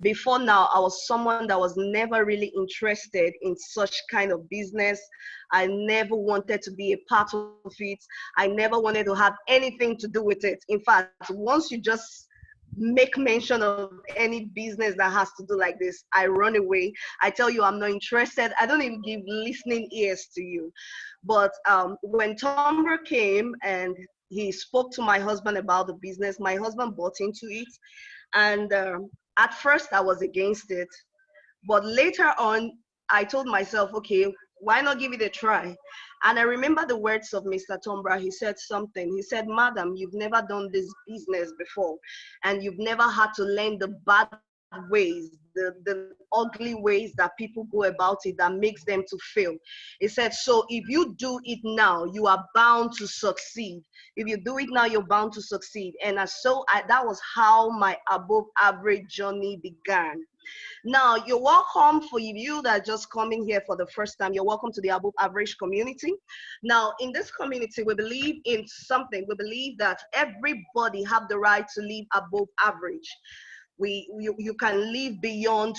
Before now, I was someone that was never really interested in such kind of business. I never wanted to be a part of it. I never wanted to have anything to do with it. In fact, once you just make mention of any business that has to do like this, I run away. I tell you I'm not interested. I don't even give listening ears to you. But when Tombra came and he spoke to my husband about the business, my husband bought into it. And at first I was against it, but later on I told myself, okay, why not give it a try? And I remember the words of Mr. Tombra. He said something. He said, madam, you've never done this business before, and you've never had to learn the bad ways, the ugly ways that people go about it that makes them to fail. He said, so if you do it now, you are bound to succeed. If you do it now, you're bound to succeed. And that was how my above average journey began. Now, you're welcome. For you that are just coming here for the first time, you're welcome to the above average community. Now, in this community, we believe in something. We believe that everybody have the right to live above average. You can live beyond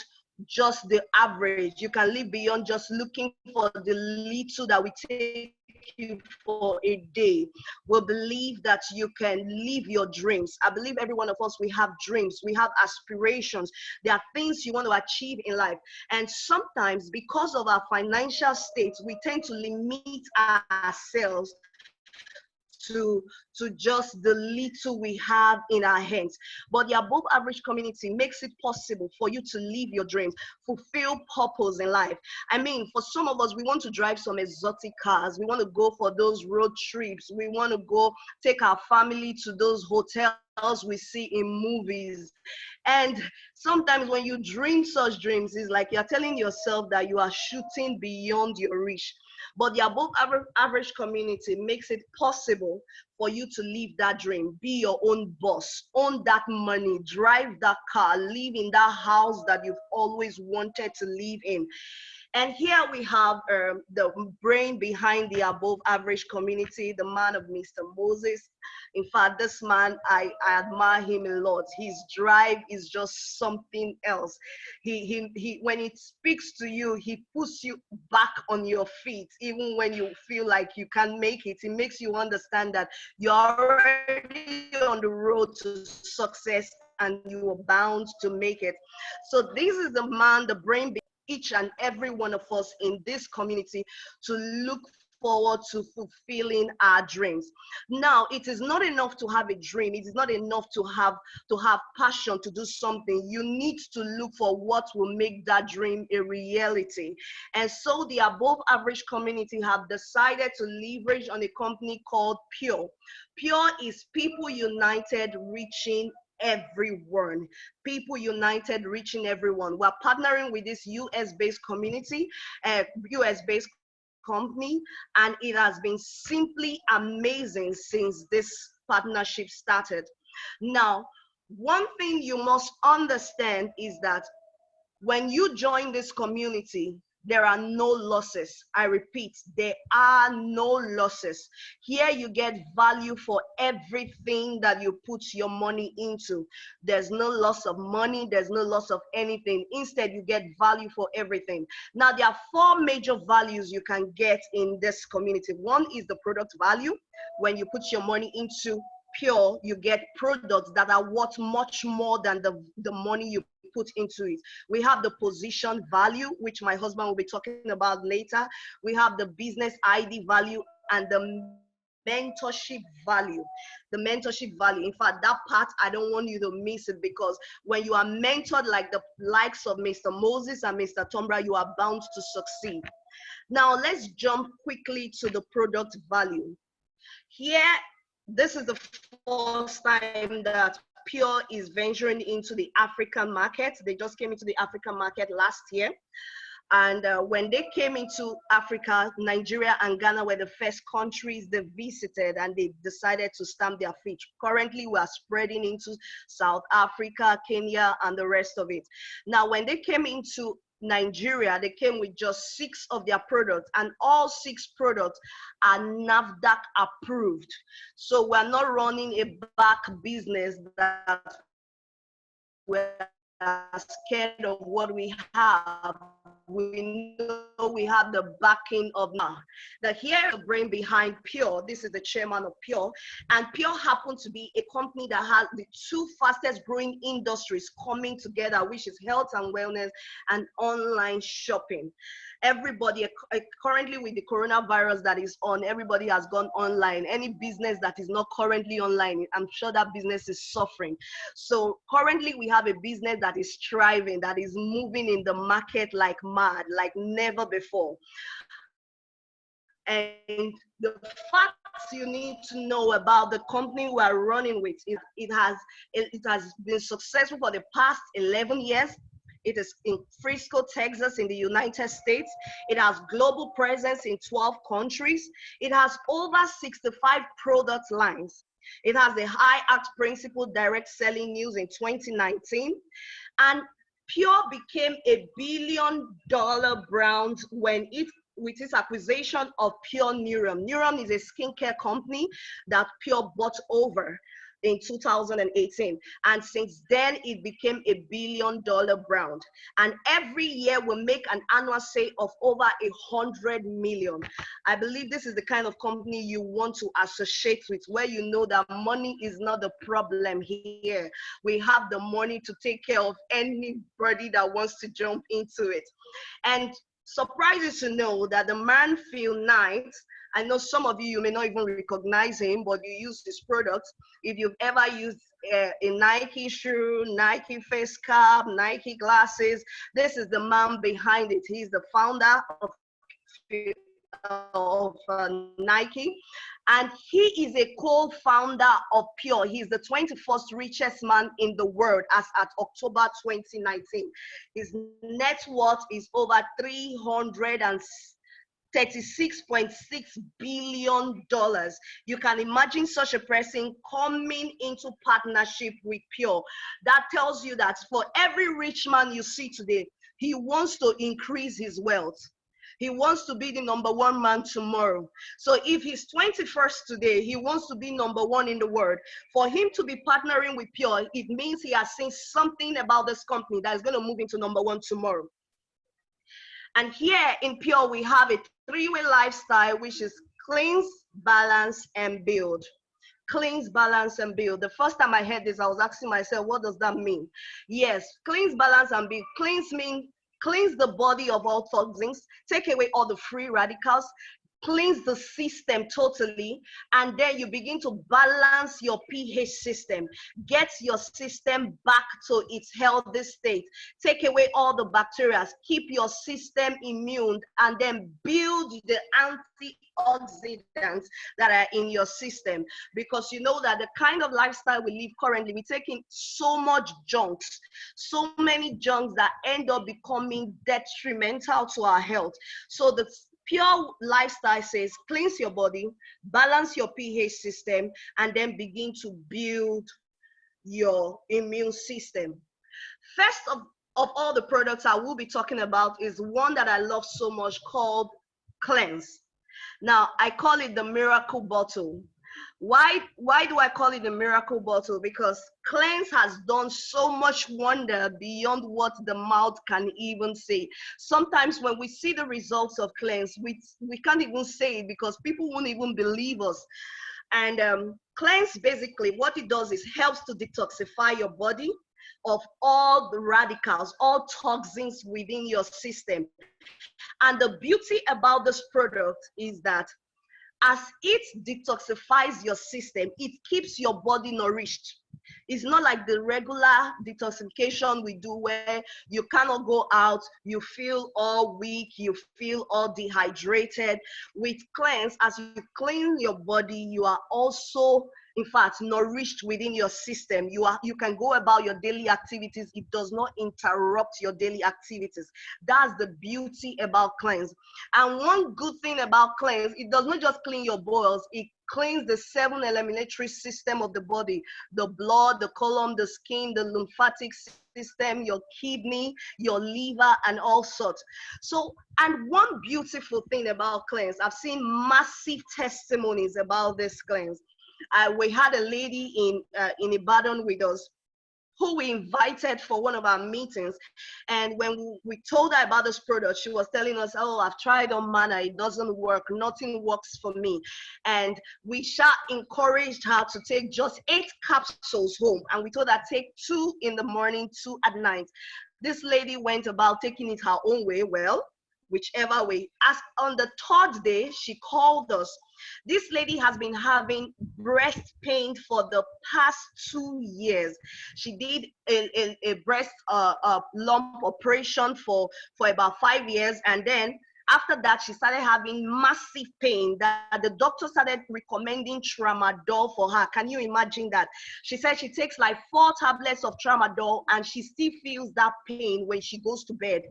just the average. You can live beyond just looking for the little that we take you for a day. We believe that you can live your dreams. I believe every one of us, we have dreams, we have aspirations. There are things you want to achieve in life. And sometimes because of our financial state, we tend to limit ourselves to just the little we have in our hands. But the above average community makes it possible for you to live your dreams, fulfill purpose in life. I mean, for some of us, we want to drive some exotic cars. We want to go for those road trips. We want to go take our family to those hotels we see in movies. And sometimes when you dream such dreams, it's like you're telling yourself that you are shooting beyond your reach. But the above average community makes it possible for you to live that dream, be your own boss, own that money, drive that car, live in that house that you've always wanted to live in. And here we have the brain behind the above average community, the man of Mr. Moses. In fact, this man, I admire him a lot. His drive is just something else. He when it speaks to you, he puts you back on your feet, even when you feel like you can't make it. It makes you understand that you're already on the road to success and you are bound to make it. So this is the man, the brain, each and every one of us in this community to look forward to fulfilling our dreams. Now, it is not enough to have a dream. It is not enough to have passion to do something. You need to look for what will make that dream a reality. And so the above average community have decided to leverage on a company called PURE. PURE is People United Reaching Everyone. People United Reaching Everyone. We're partnering with this US-based community, US-based company, and it has been simply amazing since this partnership started. Now, one thing you must understand is that when you join this community, there are no losses. I repeat, there are no losses. Here you get value for everything that you put your money into. There's no loss of money. There's no loss of anything. Instead, you get value for everything. Now, there are four major values you can get in this community. One is the product value. When you put your money into PURE, you get products that are worth much more than the money you put into it. We have the position value, which my husband will be talking about later. We have the business ID value and the mentorship value. The mentorship value. In fact, that part, I don't want you to miss it, because when you are mentored like the likes of Mr. Moses and Mr. Tombra, you are bound to succeed. Now, let's jump quickly to the product value. Here, this is the first time that PURE is venturing into the African market. They just came into the African market last year. And when they came into Africa, Nigeria and Ghana were the first countries they visited, and they decided to stamp their feet. Currently, we are spreading into South Africa, Kenya, and the rest of it. Now, when they came into Nigeria, they came with just 6 of their products, and all 6 products are NAFDAC approved. So we're not running a back business that we're are scared of what we have, we know we have the backing of MILA. The here brain behind Pure. This is the chairman of Pure, and Pure happens to be a company that has the two fastest growing industries coming together, which is health and wellness and online shopping. Everybody currently, with the coronavirus that is on, everybody has gone online. Any business that is not currently online, I'm sure that business is suffering. So currently we have a business that is thriving, that is moving in the market like mad, like never before. And the facts you need to know about the company we are running with is it has been successful for the past 11 years. It is in Frisco, Texas, in the United States. It has global presence in 12 countries. It has over 65 product lines. It has the high act principle direct selling news in 2019. And Pure became a billion-dollar brand when it with its acquisition of Pure Neuron. Neuron is a skincare company that Pure bought over in 2018, and since then it became a billion-dollar brand. And every year we make an annual sale of over 100 million. I believe this is the kind of company you want to associate with, where you know that money is not the problem here. We have the money to take care of anybody that wants to jump into it. And surprised to know that the man Phil Knight, I know some of you may not even recognize him, but you use his products. If you've ever used a Nike shoe, Nike face cap, Nike glasses, this is the man behind it. He's the founder of Nike, and he is a co-founder of Pure. He's the 21st richest man in the world as at October 2019. His net worth is over $336.6 billion. You can imagine such a person coming into partnership with Pure. That tells you that for every rich man you see today, he wants to increase his wealth. He wants to be the #1 man tomorrow. So if he's 21st today, he wants to be #1 in the world. For him to be partnering with Pure, it means he has seen something about this company that is going to move into #1 tomorrow. And here in Pure, we have a three-way lifestyle, which is cleanse, balance, and build. Cleanse, balance, and build. The first time I heard this, I was asking myself, what does that mean? Yes, cleanse, balance, and build. Cleanse means cleanse the body of all toxins, take away all the free radicals, cleanse the system totally, and then you begin to balance your pH system. Get your system back to its healthy state. Take away all the bacteria, keep your system immune, and then build the antioxidants that are in your system. Because you know that the kind of lifestyle we live currently, we're taking so much junks, so many junks that end up becoming detrimental to our health. So the Pure lifestyle says cleanse your body, balance your pH system, and then begin to build your immune system. First of all the products I will be talking about is one that I love so much called Cleanse. Now, I call it the miracle bottle. Why do I call it the miracle bottle? Because Cleanse has done so much wonder beyond what the mouth can even say. Sometimes when we see the results of Cleanse, we can't even say it because people won't even believe us. And Cleanse, basically, what it does is helps to detoxify your body of all the radicals, all toxins within your system. And the beauty about this product is that as it detoxifies your system, it keeps your body nourished. It's not like the regular detoxification we do where you cannot go out, you feel all weak, you feel all dehydrated. With Cleanse, as you clean your body, you are also, in fact, nourished within your system. You can go about your daily activities. It does not interrupt your daily activities. That's the beauty about Cleanse. And one good thing about Cleanse, it does not just clean your bowels, it cleans the 7 eliminatory system of the body: the blood, the colon, the skin, the lymphatic system, your kidney, your liver, and all sorts. So, and one beautiful thing about Cleanse, I've seen massive testimonies about this Cleanse. We had a lady in Ibadan with us. who we invited for one of our meetings. And when we told her about this product, she was telling us, oh, I've tried on Mana, it doesn't work, nothing works for me. And we encouraged her to take just 8 capsules home. And we told her, take 2 in the morning, 2 at night. This lady went about taking it her own way. Well, whichever way. As on the 3rd day, she called us. This lady has been having breast pain for the past 2 years. She did a breast lump operation for about 5 years, and then after that, she started having massive pain that the doctor started recommending tramadol for her. Can you imagine that? She said she takes like 4 tablets of tramadol and she still feels that pain when she goes to bed.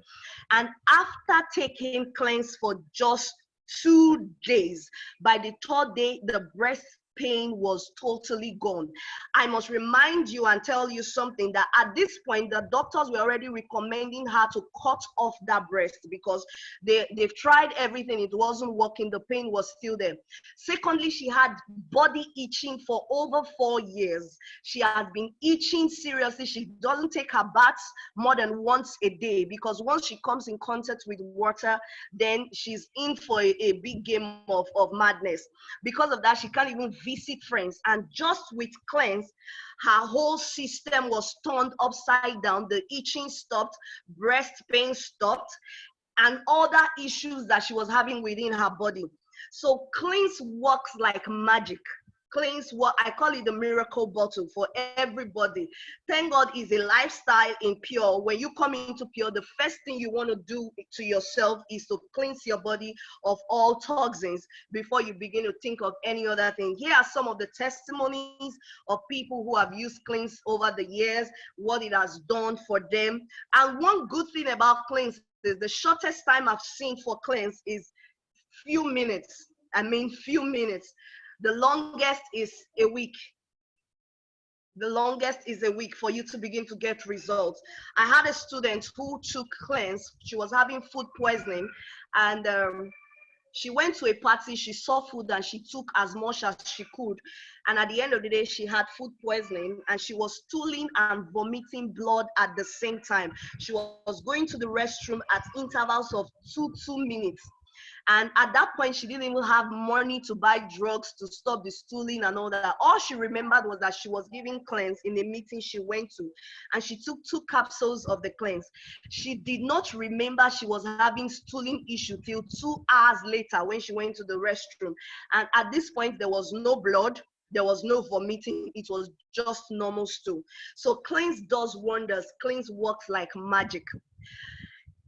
And after taking cleanse for just 2 days, by the 3rd day, the breast pain was totally gone. I must remind you and tell you something, that at this point, the doctors were already recommending her to cut off that breast because they've tried everything. It wasn't working. The pain was still there. Secondly, she had body itching for over 4 years. She has been itching seriously. She doesn't take her baths more than once a day because once she comes in contact with water, then she's in for a big game of madness. Because of that, she can't even visit friends. And just with cleanse, her whole system was turned upside down. The itching stopped, breast pain stopped, and other issues that she was having within her body. So cleanse works like magic. Cleanse, what I call it, the miracle bottle for everybody. Thank God is a lifestyle in Pure. When you come into Pure, the first thing you want to do to yourself is to cleanse your body of all toxins before you begin to think of any other thing. Here are some of the testimonies of people who have used cleanse over the years, what it has done for them. And one good thing about cleanse is the shortest time I've seen for cleanse is few minutes. I mean, few minutes. The longest is a week. The longest is a week for you to begin to get results. I had a student who took cleanse. She was having food poisoning, and she went to a party. She saw food and she took as much as she could. And at the end of the day, she had food poisoning and she was stooling and vomiting blood at the same time. She was going to the restroom at intervals of 2 minutes. And at that point, she didn't even have money to buy drugs to stop the stooling and all that. All she remembered was that she was giving cleanse in a meeting she went to, and she took 2 capsules of the cleanse. She did not remember she was having stooling issue till 2 hours later when she went to the restroom. And at this point, there was no blood. There was no vomiting. It was just normal stool. So cleanse does wonders. Cleanse works like magic.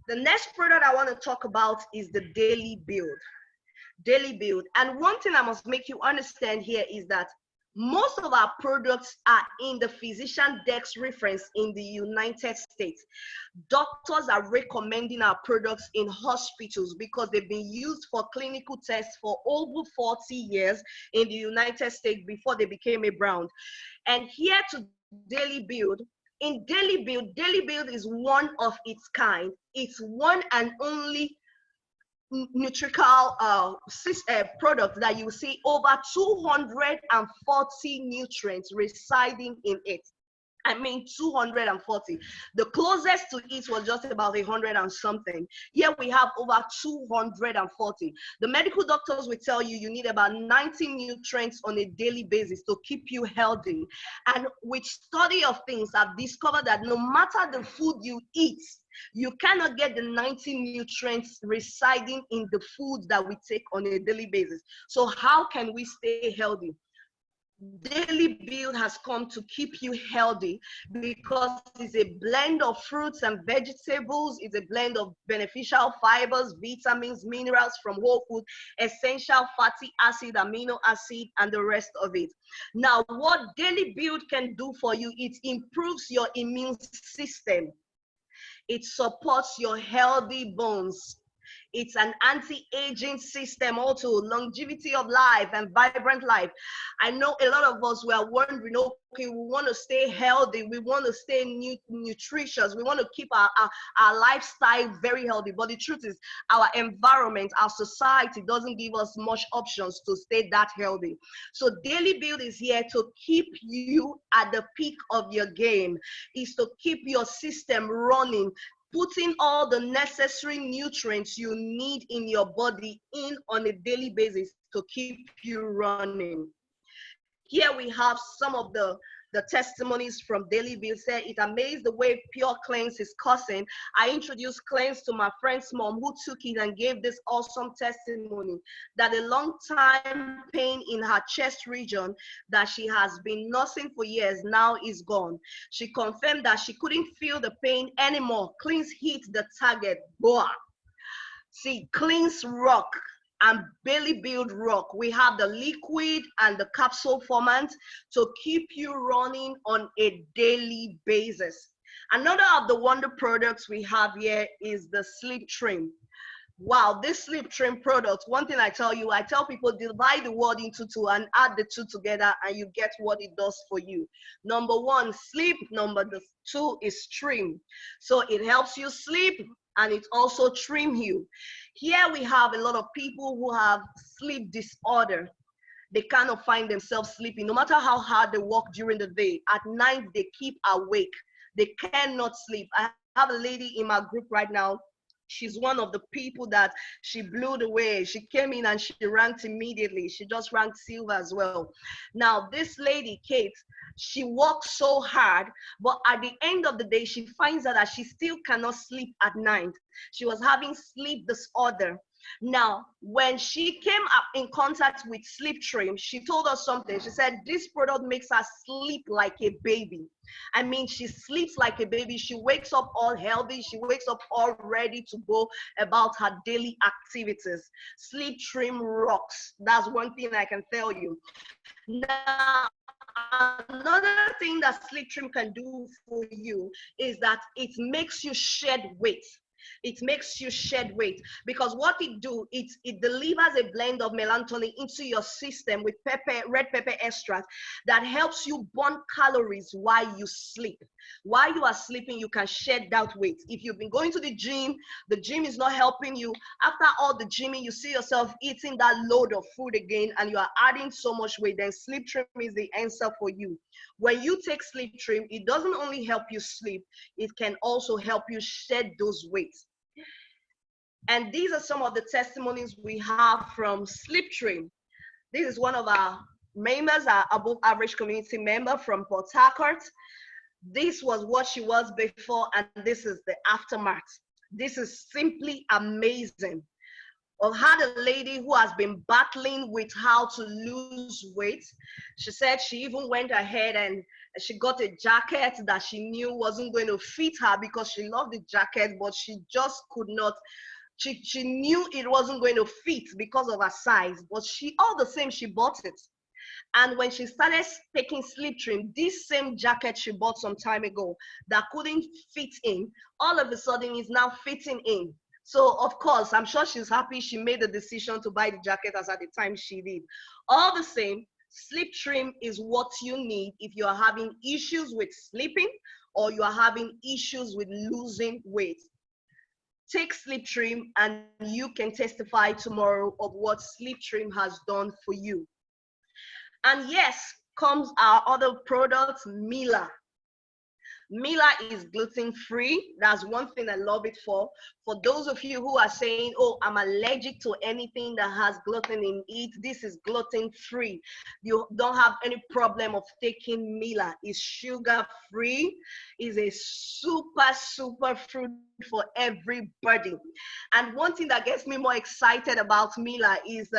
The next product I want to talk about is the Daily Build. Daily Build. And one thing I must make you understand here is that most of our products are in the physician desk reference in the United States. Doctors are recommending our products in hospitals because they've been used for clinical tests for over 40 years in the United States before they became a brand. And here to Daily Build, in Daily Build is one of its kind. It's one and only nutrical product that you see over 240 nutrients residing in it. I mean 240. The closest to it was just about 100 and something. Here we have over 240. The medical doctors will tell you you need about 90 nutrients on a daily basis to keep you healthy. And with study of things, I've discovered that no matter the food you eat, you cannot get the 90 nutrients residing in the foods that we take on a daily basis. So how can we stay healthy? Daily Build has come to keep you healthy because it's a blend of fruits and vegetables. It's a blend of beneficial fibers, vitamins, minerals from whole food, essential fatty acid, amino acid, and the rest of it. Now, what Daily Build can do for you, it improves your immune system. It supports your healthy bones. It's an anti-aging system, also longevity of life and vibrant life. I know a lot of us were wondering, okay, we want to stay healthy, we want to stay nutritious, we want to keep our lifestyle very healthy. But the truth is, our environment, our society doesn't give us much options to stay that healthy. So Daily Build is here to keep you at the peak of your game, is to keep your system running, putting all the necessary nutrients you need in your body in on a daily basis to keep you running. Here we have some of the testimonies from Daily Build. Said it amazed the way Pure Cleanse is causing. I introduced Cleanse to my friend's mom, who took it and gave this awesome testimony that a long time pain in her chest region that she has been nursing for years now is gone. She confirmed that she couldn't feel the pain anymore. Cleanse hit the target. Boah. See, Cleanse rock and Daily Build rock. We have the liquid and the capsule format to keep you running on a daily basis. Another of the wonder products we have here is the SLEEPTRIM. Wow, this SLEEPTRIM product, one thing I tell you, I tell people divide the word into two and add the two together and you get what it does for you. Number one, sleep. Number two is trim. So it helps you sleep and it also trim you. Here we have a lot of people who have sleep disorder. They cannot find themselves sleeping. No matter how hard they work during the day, at night they keep awake. They cannot sleep. I have a lady in my group right now. She's one of the people that she blew away. She came in and she ranked immediately. She just ranked silver as well. Now, this lady, Kate, she works so hard, but at the end of the day, she finds out that she still cannot sleep at night. She was having sleep disorder. Now, when she came up in contact with SLEEPTRIM, she told us something. She said, this product makes her sleep like a baby. I mean, she sleeps like a baby. She wakes up all healthy. She wakes up all ready to go about her daily activities. SLEEPTRIM rocks. That's one thing I can tell you. Now, another thing that SLEEPTRIM can do for you is that it makes you shed weight. It makes you shed weight because what it do, it delivers a blend of melatonin into your system with red pepper extract that helps you burn calories while you sleep. While you are sleeping, you can shed that weight. If you've been going to the gym is not helping you. After all the gymming, you see yourself eating that load of food again and you are adding so much weight, then SLEEPTRIM is the answer for you. When you take SLEEPTRIM, it doesn't only help you sleep, it can also help you shed those weights. And these are some of the testimonies we have from SLEEPTRIM. This is one of our members, our above average community member from Port Harcourt. This was what she was before, and this is the aftermath. This is simply amazing. I've had a lady who has been battling with how to lose weight. She said she even went ahead and she got a jacket that she knew wasn't going to fit her because she loved the jacket, but she just could not. She knew it wasn't going to fit because of her size, but all the same, she bought it. And when she started taking SLEEPTRIM, this same jacket she bought some time ago that couldn't fit in, all of a sudden is now fitting in. So of course, I'm sure she's happy she made the decision to buy the jacket as at the time she did. All the same, SLEEPTRIM is what you need if you are having issues with sleeping or you are having issues with losing weight. Take SLEEPTRIM and you can testify tomorrow of what SLEEPTRIM has done for you. And yes, comes our other product, MILA. MILA is gluten-free. That's one thing I love it for. For those of you who are saying, oh, I'm allergic to anything that has gluten in it, this is gluten-free. You don't have any problem of taking MILA. It's sugar-free. It's a super fruit for everybody. And one thing that gets me more excited about MILA is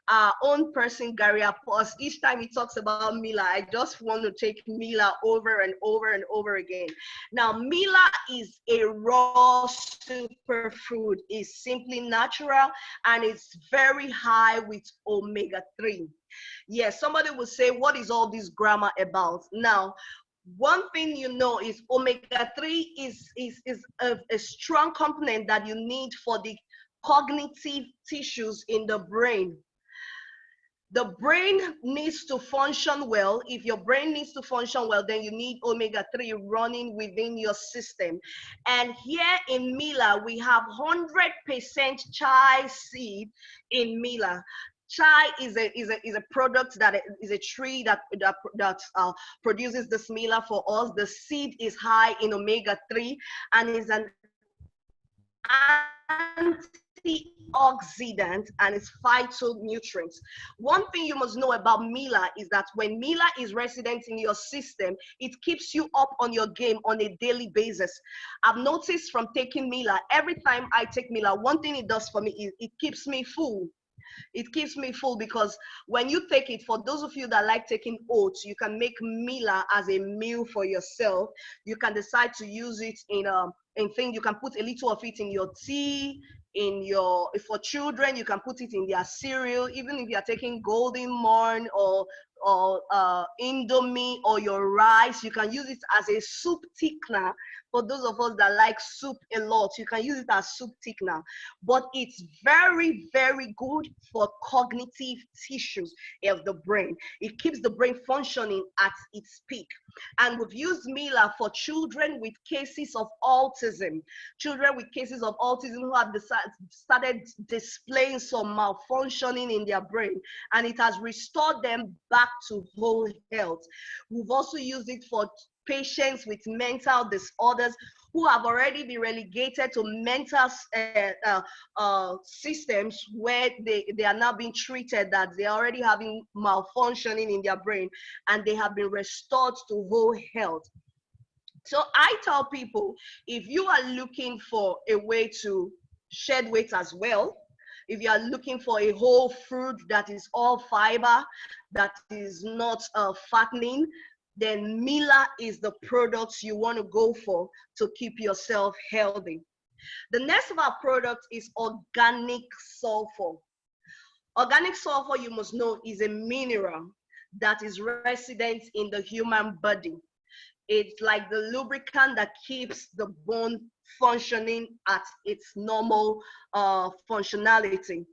our own person, Gary Apos. Each time he talks about MILA, I just want to take MILA over and over and over again. Now, MILA is a raw superfood. It's simply natural and it's very high with omega-3. Yes, somebody will say, what is all this grammar about? Now, one thing you know is omega-3 is a strong component that you need for the cognitive tissues in the brain. The brain needs to function well. If your brain needs to function well, then you need omega-3 running within your system. And here in MILA, we have 100% chai seed in MILA. Chai is a product that is a tree that produces this MILA for us. The seed is high in omega-3 and is an antioxidant and its phytonutrients. One thing you must know about MILA is that when MILA is resident in your system, it keeps you up on your game on a daily basis. I've noticed from taking MILA, every time I take MILA, one thing it does for me is it keeps me full. It keeps me full because when you take it, for those of you that like taking oats, you can make MILA as a meal for yourself. You can decide to use it in things. You can put a little of it in your tea, for children, you can put it in their cereal. Even if you are taking Golden Morn or Indomie or your rice, you can use it as a soup thickener. For those of us that like soup a lot, you can use it as soup thickener. But it's very, very good for cognitive tissues of the brain. It keeps the brain functioning at its peak. And we've used MILA for children with cases of autism. Children with cases of autism who have started displaying some malfunctioning in their brain, and it has restored them back to whole health. We've also used it for patients with mental disorders who have already been relegated to mental systems where they are now being treated that they are already having malfunctioning in their brain, and they have been restored to whole health. So I tell people, if you are looking for a way to shed weight as well, if you are looking for a whole fruit that is all fiber, that is not fattening, then MILA is the products you want to go for to keep yourself healthy. The next of our product is organic sulfur. Organic sulfur, you must know, is a mineral that is resident in the human body. It's like the lubricant that keeps the bone functioning at its normal functionality.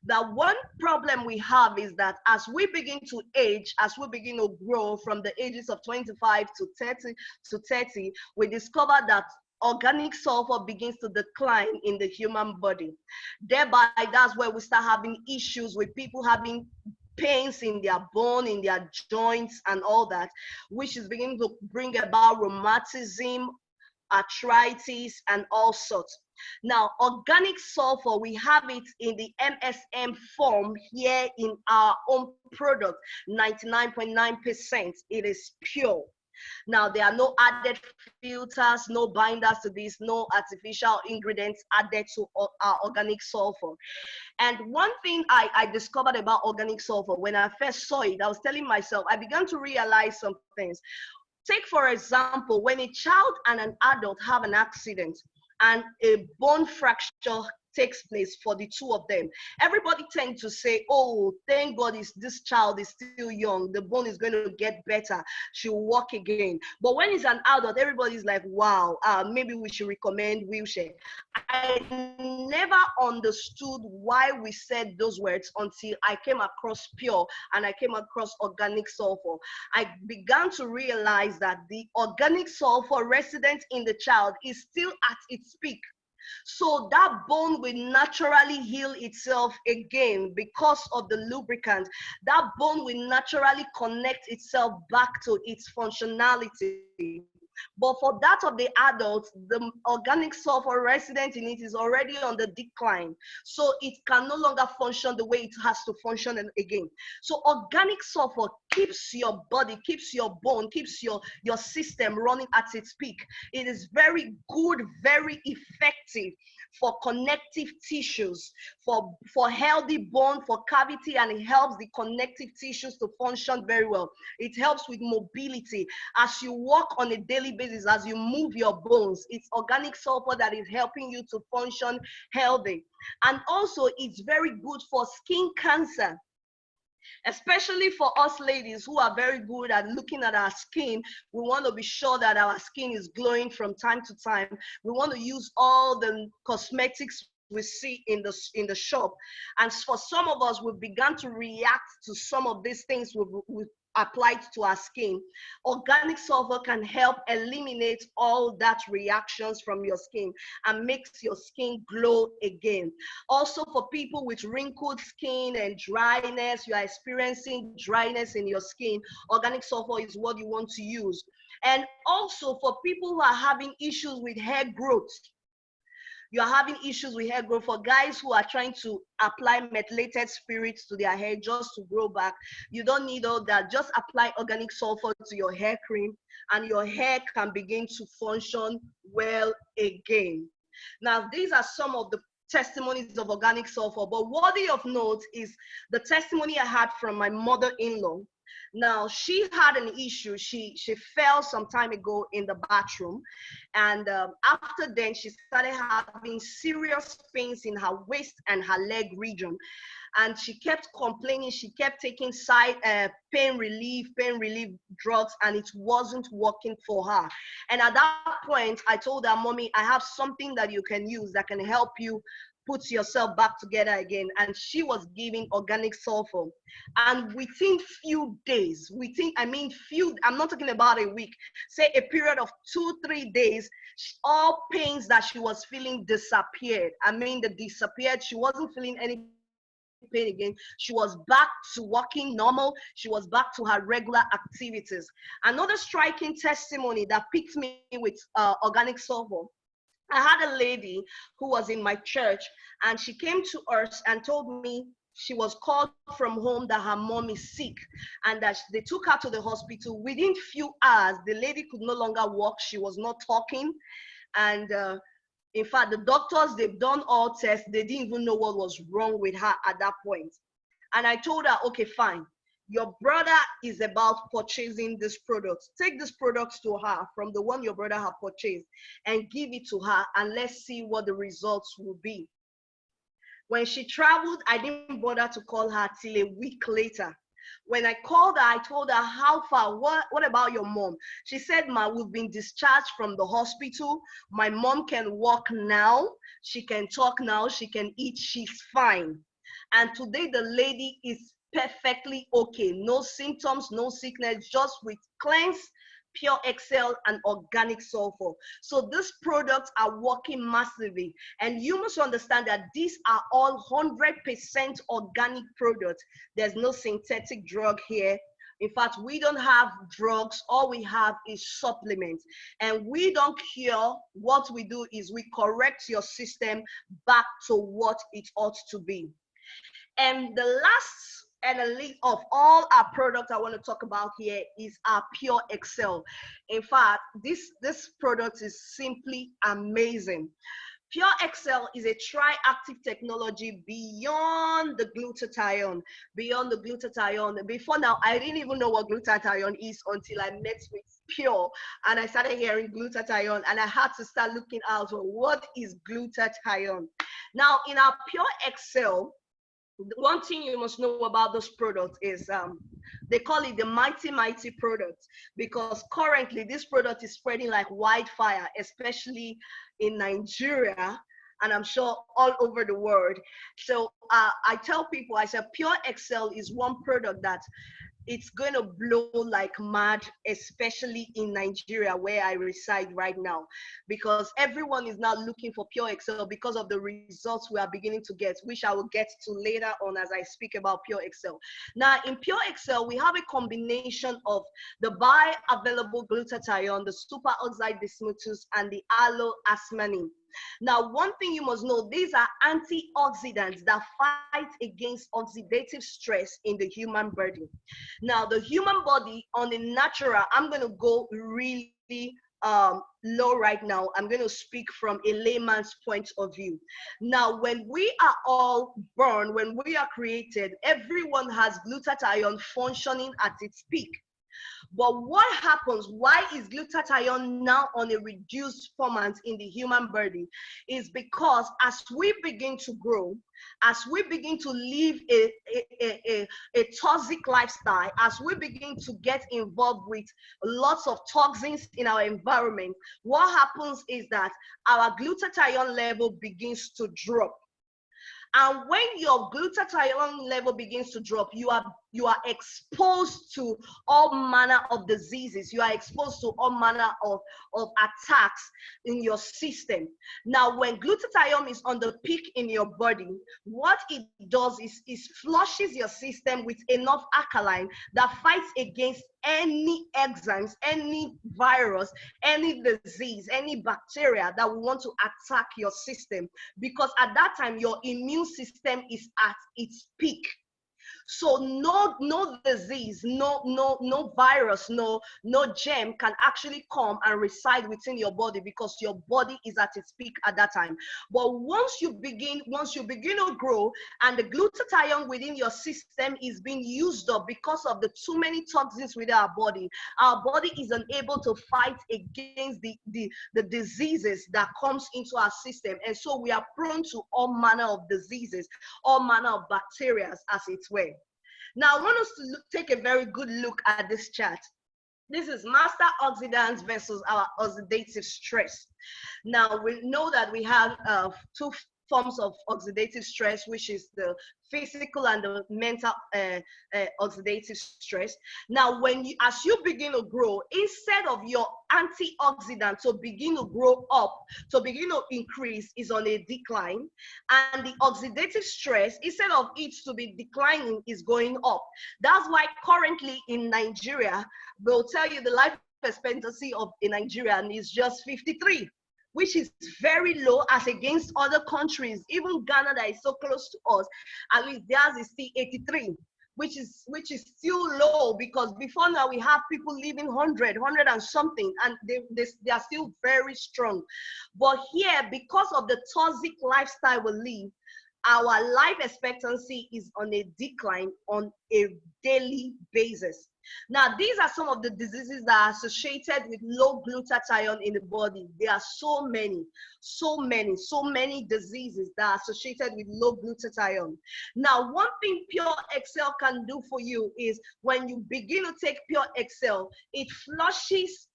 The one problem we have is that as we begin to age, as we begin to grow from the ages of 25 to 30, we discover that organic sulfur begins to decline in the human body. Thereby, that's where we start having issues with people having pains in their bone, in their joints and all that, which is beginning to bring about rheumatism, arthritis, and all sorts. Now, organic sulfur, we have it in the MSM form here in our own product, 99.9%. It is pure. Now, there are no added filters, no binders to this, no artificial ingredients added to our organic sulfur. And one thing I discovered about organic sulfur, when I first saw it, I was telling myself, I began to realize some things. Take, for example, when a child and an adult have an accident and a bone fracture takes place for the two of them, everybody tends to say, oh, thank God this child is still young, the bone is going to get better, she'll walk again. But when it's an adult, everybody's like, wow, maybe we should recommend wheelchair. I never understood why we said those words until I came across pure and I came across organic sulfur. I began to realize that the organic sulfur resident in the child is still at its peak. So that bone will naturally heal itself again because of the lubricant. That bone will naturally connect itself back to its functionality. But for that of the adult, the organic sulfur resident in it is already on the decline. So it can no longer function the way it has to function again. So organic sulfur keeps your body, keeps your bone, keeps your system running at its peak. It is very good, very effective for connective tissues, for healthy bone, for cavity, and it helps the connective tissues to function very well. It helps with mobility. As you walk on a daily basis, as you move your bones, it's organic sulfur that is helping you to function healthy. And also, it's very good for skin cancer. Especially for us ladies who are very good at looking at our skin. We want to be sure that our skin is glowing from time to time. We want to use all the cosmetics we see in the shop. And for some of us, we've begun to react to some of these things we've applied to our skin. Organic sulfur can help eliminate all that reactions from your skin and makes your skin glow again. Also, for people with wrinkled skin and dryness, you are experiencing dryness in your skin, organic sulfur is what you want to use. And also for people who are having issues with hair growth, you're having issues with hair growth, for guys who are trying to apply methylated spirits to their hair just to grow back, you don't need all that. Just apply organic sulfur to your hair cream and your hair can begin to function well again. Now, these are some of the testimonies of organic sulfur, but worthy of note is the testimony I had from my mother-in-law. Now, she had an issue. She fell some time ago in the bathroom, and after then she started having serious pains in her waist and her leg region, and she kept complaining. She kept taking pain relief drugs, and it wasn't working for her. And at that point, I told her, "Mommy, I have something that you can use that can help you put yourself back together again." And she was giving organic sulfur, and within few days, I'm not talking about a week, say a period of 2-3 days, all pains that she was feeling disappeared. They disappeared. She wasn't feeling any pain again. She was back to walking normal. She was back to her regular activities. Another striking testimony that picked me with organic sulfur, I had a lady who was in my church, and she came to us and told me she was called from home that her mom is sick, and that they took her to the hospital. Within few hours, the lady could no longer walk. She was not talking. And in fact, the doctors, they've done all tests. They didn't even know what was wrong with her at that point. And I told her, okay, fine. Your brother is about purchasing this product. Take this product to her from the one your brother had purchased and give it to her, and let's see what the results will be. When she traveled, I didn't bother to call her till a week later. When I called her, I told her, how far? What about your mom? She said, "Ma, we've been discharged from the hospital. My mom can walk now. She can talk now. She can eat. She's fine." And today the lady is perfectly okay. No symptoms, no sickness, just with cleanse, PURXCEL, and organic sulfur. So these products are working massively. And you must understand that these are all 100% organic products. There's no synthetic drug here. In fact, we don't have drugs. All we have is supplements. And we don't cure. What we do is we correct your system back to what it ought to be. And the last and a list of all our products I want to talk about here is our PURXCEL. In fact, this product is simply amazing. PURXCEL is a tri-active technology beyond the glutathione. Before now, I didn't even know what glutathione is until I met with Pure, and I started hearing glutathione, and I had to start looking out for what is glutathione. Now, in our PURXCEL, one thing you must know about this product is they call it the mighty product, because currently this product is spreading like wildfire, especially in Nigeria, and I'm sure all over the world. So I tell people, I said PURXCEL is one product that it's going to blow like mad, especially in Nigeria, where I reside right now, because everyone is now looking for PURXCEL because of the results we are beginning to get, which I will get to later on as I speak about PURXCEL. Now, in PURXCEL, we have a combination of the bioavailable glutathione, the superoxide dismutase, and the aloe-aspartame. Now, one thing you must know, these are antioxidants that fight against oxidative stress in the human body. Now, the human body on the natural, I'm going to go really low right now. I'm going to speak from a layman's point of view. Now, when we are all born, when we are created, everyone has glutathione functioning at its peak. But what happens, why is glutathione now on a reduced format in the human body, is because as we begin to grow, as we begin to live a toxic lifestyle, as we begin to get involved with lots of toxins in our environment, what happens is that our glutathione level begins to drop. And when your glutathione level begins to drop, you are exposed to all manner of diseases. You are exposed to all manner of attacks in your system. Now, when glutathione is on the peak in your body, what it does is flushes your system with enough alkaline that fights against any enzymes, any virus, any disease, any bacteria that will want to attack your system. Because at that time, your immune system is at its peak. So no disease, no virus, no germ can actually come and reside within your body, because your body is at its peak at that time. But once you begin to grow and the glutathione within your system is being used up because of the too many toxins within our body is unable to fight against the diseases that comes into our system. And so we are prone to all manner of diseases, all manner of bacteria, as it were. Now, I want us to take a very good look at this chart. This is master oxidants versus our oxidative stress. Now, we know that we have two forms of oxidative stress, which is the physical and the mental oxidative stress. Now, as you begin to grow, instead of your antioxidant to begin to grow up, to begin to increase, is on a decline, and the oxidative stress, instead of it to be declining, is going up. That's why currently in Nigeria, they'll tell you the life expectancy of a Nigerian is just 53. Which is very low as against other countries. Even Ghana, that is so close to us, at least theirs is still 83, which is still low, because before now we have people living 100 and something, and they are still very strong. But here, because of the toxic lifestyle we live, our life expectancy is on a decline on a daily basis. Now, these are some of the diseases that are associated with low glutathione in the body. There are so many diseases that are associated with low glutathione. Now, one thing PURXCEL can do for you is when you begin to take PURXCEL, it flushes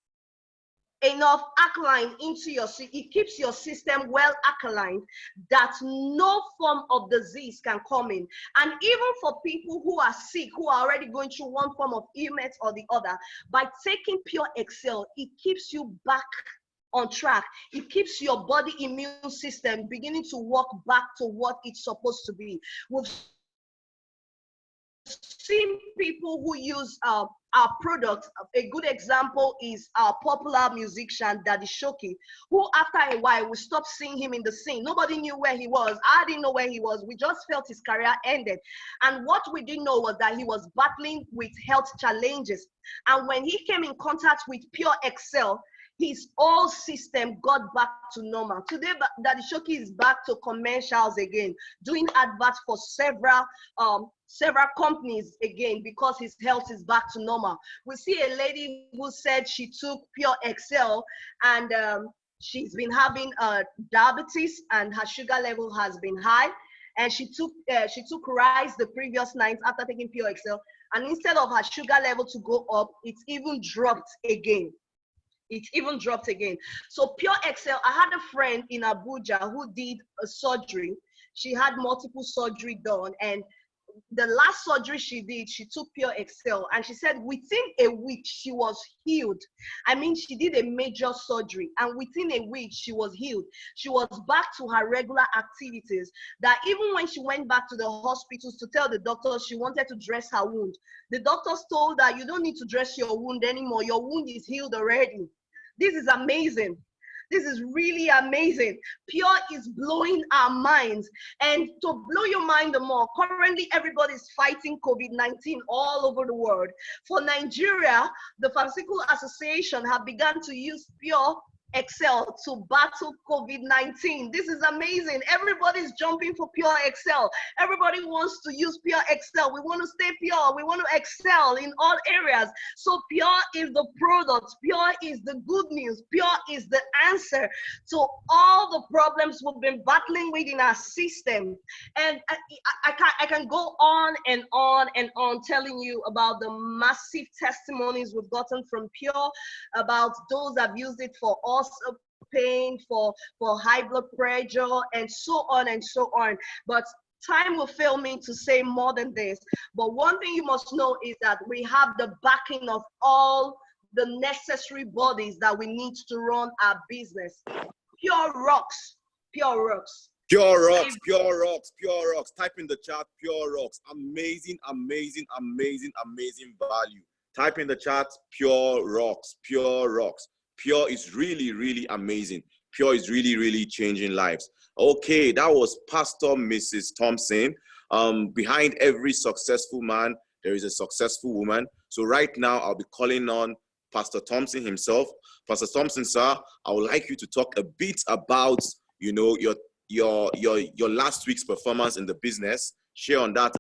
enough alkaline into your system. It keeps your system well alkaline, that no form of disease can come in. And even for people who are sick, who are already going through one form of illness or the other, by taking PURXCEL, it keeps you back on track. It keeps your body immune system beginning to work back to what it's supposed to be. We've seen people who use our products. A good example is our popular musician Daddy Shoki, who after a while we stopped seeing him in the scene. Nobody knew where he was. I didn't know where he was. We just felt his career ended. And what we didn't know was that he was battling with health challenges. And when he came in contact with PURXCEL, his whole system got back to normal. Today, Daddy Shoki is back to commercials again, doing adverts for several companies again, because his health is back to normal. We see a lady who said she took PURXCEL and she's been having diabetes, and her sugar level has been high. And she took rice the previous night after taking PURXCEL, and instead of her sugar level to go up, it's even dropped again. So PURXCEL, I had a friend in Abuja who did a surgery. She had multiple surgery done, and the last surgery she did, she took PURXCEL, and she said within a week she was healed. I mean, she did a major surgery, and within a week she was healed. She was back to her regular activities, that even when she went back to the hospitals to tell the doctors she wanted to dress her wound, the doctors told her, you don't need to dress your wound anymore. Your wound is healed already. This is amazing. This is really amazing. Pure is blowing our minds. And to blow your mind the more, currently everybody is fighting COVID-19 all over the world. For Nigeria, the Pharmaceutical Association have begun to use Pure Excel to battle COVID-19. This is amazing. Everybody's jumping for Pure Excel. Everybody wants to use Pure Excel. We want to stay pure. We want to excel in all areas. So Pure is the product. Pure is the good news. Pure is the answer to all the problems we've been battling with in our system. And I can go on and on and on telling you about the massive testimonies we've gotten from Pure, about those that have used it for pain, for high blood pressure, and so on and so on. But time will fail me to say more than this. But one thing you must know is that we have the backing of all the necessary bodies that we need to run our business. Pure rocks. Pure rocks. Pure rocks, pure rocks, pure rocks. Type in the chat, pure rocks. Amazing, amazing, amazing, amazing value. Type in the chat, pure rocks, pure rocks. Pure is really, really amazing. Pure is really, really changing lives. Okay, that was Pastor Mrs. Thompson. Behind every successful man, there is a successful woman. So right now, I'll be calling on Pastor Thompson himself. Pastor Thompson, sir, I would like you to talk a bit about, you know, your last week's performance in the business. Share on that.